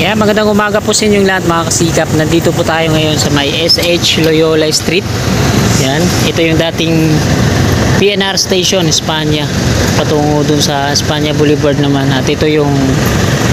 Ayan, magandang umaga po sa inyong lahat mga kasikap. Nandito po tayo ngayon sa may SH Loyola Street. Yan, ito yung dating PNR Station, Espanya. Patungo dun sa Espanya Boulevard naman. At ito yung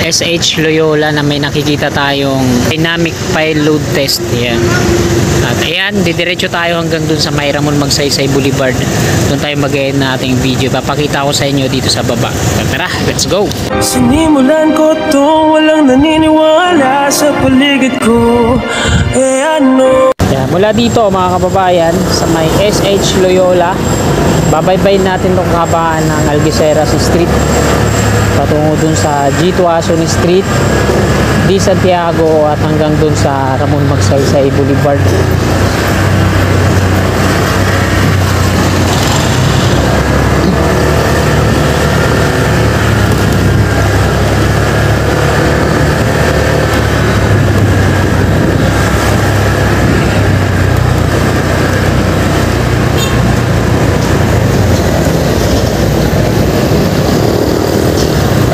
SH Loyola na may nakikita tayong dynamic file load test. Yan. At ayan, didiretso tayo hanggang dun sa may Ramon Magsaysay Boulevard. Doon tayo mag-end na ating video. Papakita ko sa inyo dito sa baba. Tara, let's go! Sinimulan ko to, walang naniniwala sa paligid ko. Ano? Yan, mula dito mga kababayan sa may SH Loyola, babaybayin natin itong kahabaan ng Algeciras Street patungo dun sa G. Tuason Street, D. Santiago at hanggang dun sa Ramon Magsaysay Boulevard.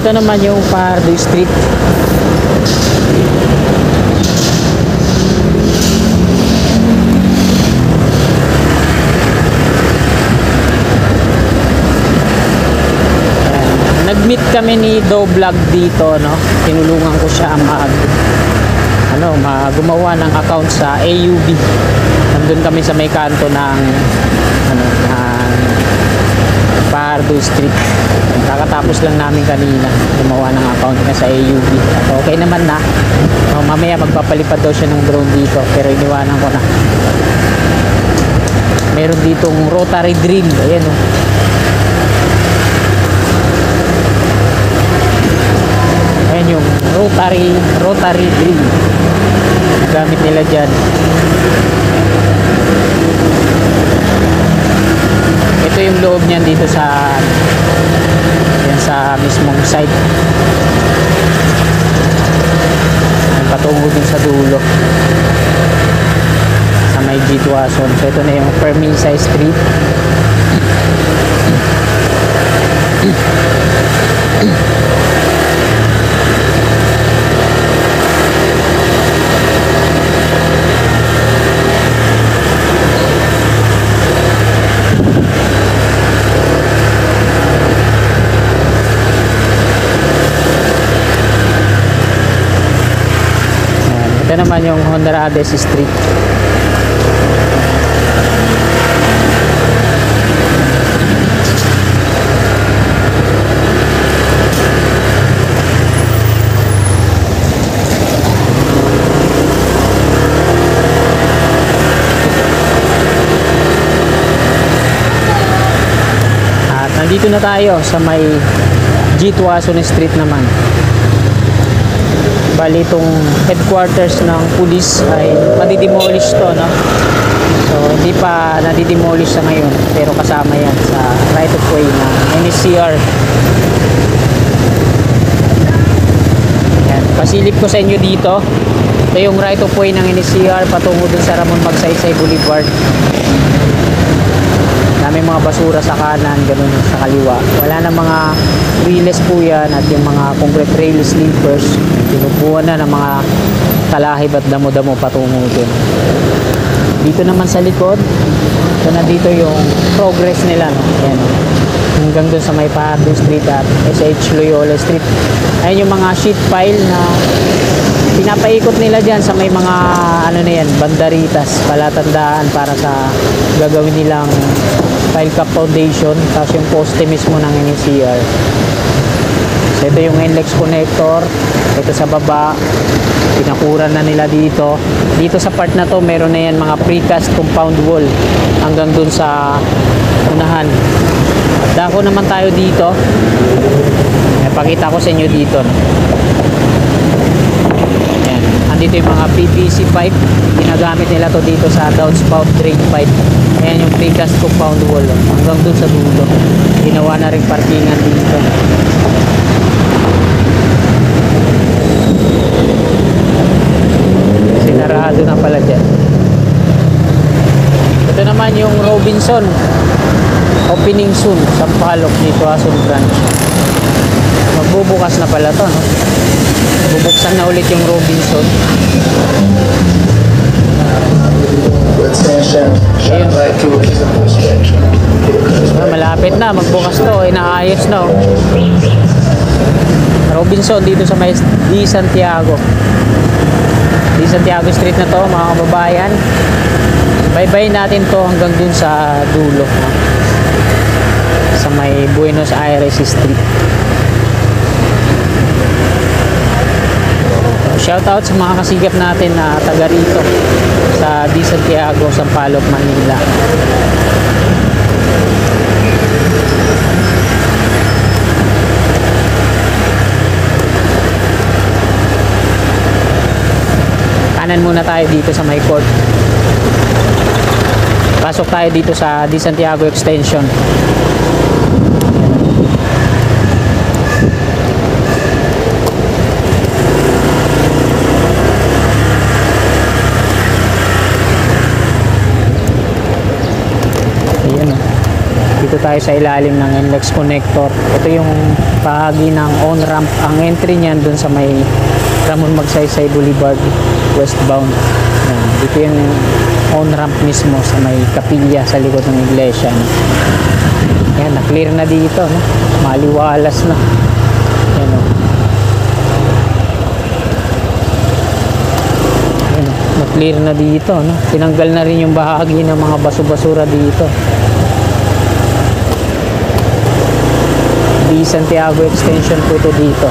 Ito naman yung Pardo Street. Nag-meet kami ni Do Vlog dito, no? Tinulungan ko siya gumawa ng account sa AUB. Nandun kami sa may kanto ng Pardo Street. Kakatapos lang namin kanina gumawa ng account na sa AUB. At okay naman na. Mamaya magpapalipad daw siya ng drone dito, pero iniwanan ko na. Meron ditong rotary drill. Ayan o. Ayan yung rotary drill. Gamit nila dyan. Ito yung loob niyan dito sa mismong site. Patungo din sa dulo sa may G. Tuason. So ito na yung Permisay Street. Ito naman yung Honrades Street. At nandito na tayo sa may G. Tuason Street naman. Bali itong headquarters ng police ay madidemolish to, no? So hindi pa nadidemolish sa ngayon, pero kasama yan sa right of way ng NSCR. Yan, pasilip ko sa inyo dito. Ito yung right of way ng NSCR patungo dun sa Ramon Magsaysay Boulevard. May mga basura sa kanan, ganun sa kaliwa. Wala na mga riles po yan at yung mga concrete rail sleepers tinubuan na ng mga talahib at damo-damo patungo dun. Dito naman sa likod, so nandito yung progress nila, no? Yan, hanggang dun sa may Pardo Street at SH Loyola Street. Ayun yung mga sheet pile na pinapaikot nila dyan sa may mga bandaritas, palatandaan para sa gagawin nilang file cap foundation, tapos yung poste mismo ng NSCR. So ito yung NLEX connector. Ito sa baba, pinakuran na nila dito. Dito sa part na to, meron na yan mga precast compound wall hanggang dun sa unahan. At dako naman tayo dito. Pakita ko sa inyo dito. Dito yung mga PVC pipe, ginagamit nila to dito sa downspout drain pipe. Ayan yung precast compound wall hanggang dun sa dulo. Ginawa na rin parkingan dito. Sinarado na pala dyan. Ito naman yung Robinson, opening soon, Sampaloc, G. Tuason branch. Magbubukas na pala to, no? bubuksan na ulit yung Robinson. Malapit na, magbukas to, inaayos na. Robinson dito sa may Di Santiago. Di Santiago Street na to, mga kababayan. Bye-bye natin to hanggang dun sa dulo, no? Sa may Buenos Aires Street. Shoutout sa mga kasigap natin na taga rito sa Di Santiago, Sampaloc, Manila. Kanan muna tayo dito sa may court. Pasok tayo dito sa Di Santiago Extension. Ayan o. Dito tayo sa ilalim ng NLEX connector. Ito yung bahagi ng on-ramp. Ang entry niyan dun sa may Ramon Magsaysay Boulevard westbound. Ayan. Dito yung on-ramp mismo sa may kapilya sa likod ng iglesia, no? Ayan, na-clear na dito, no? Maliwalas na. Ayan o. Ayan o. Na-clear na dito, no? Tinanggal na rin yung bahagi ng mga baso-basura dito. Di Santiago Extension po ito dito.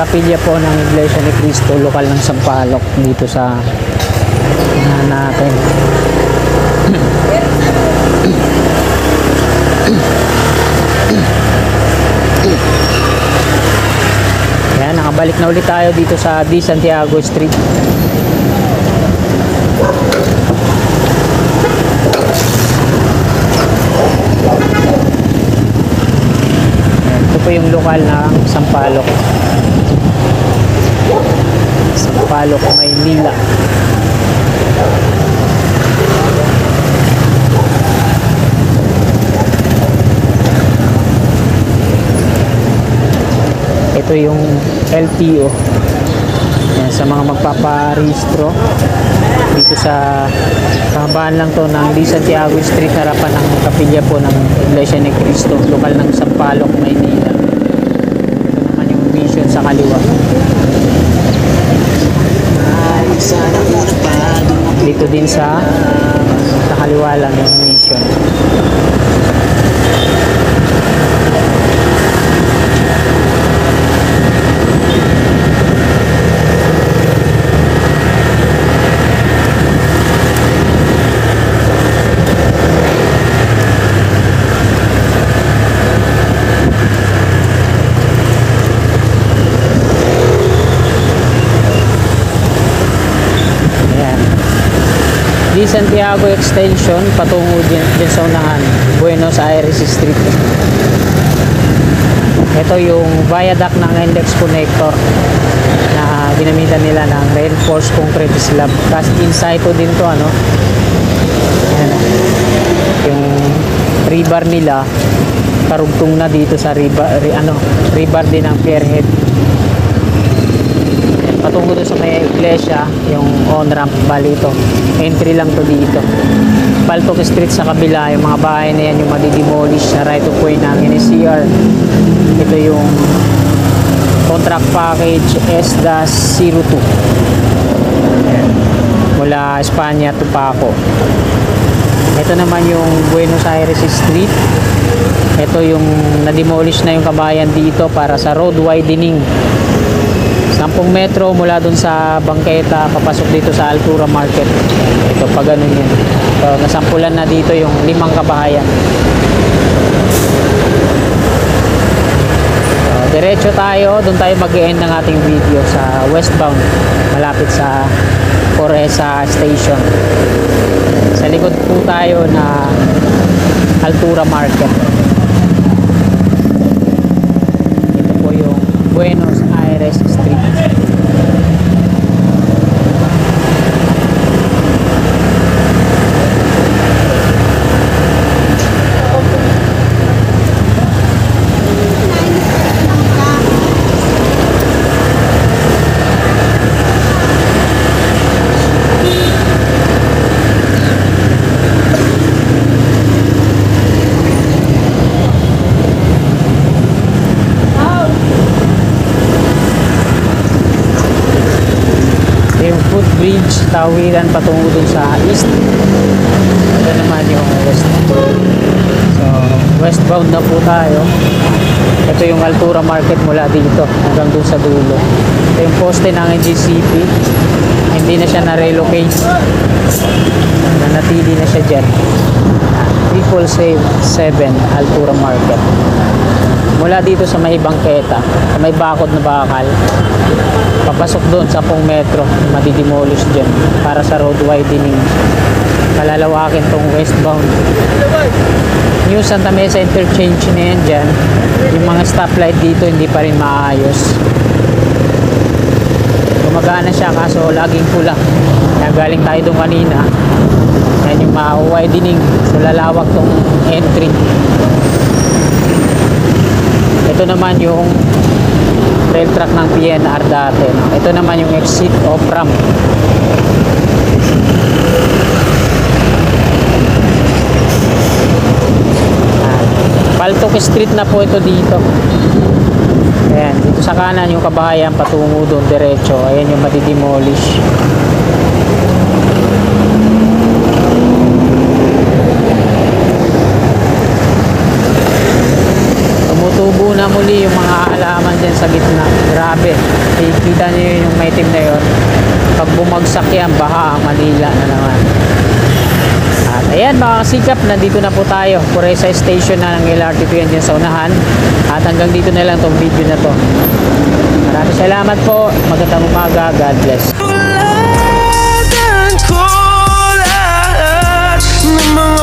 Kapilya po ng Iglesia ni Cristo, lokal ng Sampaloc dito sa natin. Ayan, nakabalik na ulit tayo dito sa Di Santiago Street. Ayan, ito po yung lokal ng Sampaloc. Sampaloc, Maynila. Ito yung LTO. Yan, sa mga magpaparehistro dito sa kahabaan lang to ng Di Santiago Street, harapan ng kapilya po ng Iglesia ni Cristo, lokal ng Sampaloc, Maynila. Ito naman yung mission sa kaliwa. Dito din sa kaliwa lang yung mission. Di Santiago Extension patungo din sa unahan, Buenos Aires Street. Ito yung viaduct ng NLEX connector na ginamitan nila ng reinforced concrete slab. Cast in situ din to, ano. Ayan. Yung rebar nila karugtong na dito sa rebar din ng pierhead. Patungo doon sa may iglesia, yung on-ramp, bali ito. Entry lang to dito. Paltok Street sa kabila, yung mga bahay na yan, yung madidemolish sa right of way ng NCR. Ito yung contract package S-02. Mula Espanya to Paco. Ito naman yung Buenos Aires Street. Ito yung na-demolish na yung kabayan dito para sa road widening. 10 metro mula dun sa bangketa papasok dito sa Altura Market. Ito pa ganun yan. So, nasampulan na dito yung 5 kabahayan. So, diretso tayo. Doon tayo mag-end ng ating video sa westbound. Malapit sa Coresa Station. Sa likod po tayo na Altura Market. Ito po yung Buenos Aires Street. Footbridge, tawiran patungo dun sa east. Ito naman yung west. So, westbound na po tayo. Ito yung Altura Market mula dito hanggang dun sa dulo. Ito yung poste ng NGCP. Hindi na siya na-relocate. Nanatili na siya dyan. 777 Altura Market. Mula dito sa may bangketa, sa may bakod na bakal, papasok doon sa 10 metro, madidemolish dyan para sa road widening. Palalawakin tong westbound. Yung Santa Mesa interchange na yan dyan, yung mga stoplight dito hindi pa rin maayos. Gumagana siya kaso laging pula. Kaya galing tayo doon kanina, yan yung ma-widening. So lalawak tong entry. Ito naman yung rail track ng PNR dati. Ito naman yung exit of ramp. Paltok Street na po ito dito. Ayan, dito sa kanan yung kabahayan patungo doon diretso. Ayan yung madidemolish. Tumutubo na muli yung mga halaman dyan sa gitna. Grabe. Kita nyo yung may itim na yun. Pag bumagsak yan, baha ang Manila na naman. At ayan mga kasikap, nandito na po tayo. Coresa Station na ng LRT2 yan dyan sa unahan. At hanggang dito na lang tong video na to. Maraming salamat po. Magandang umaga. God bless. Tuladan ko lahat ng mga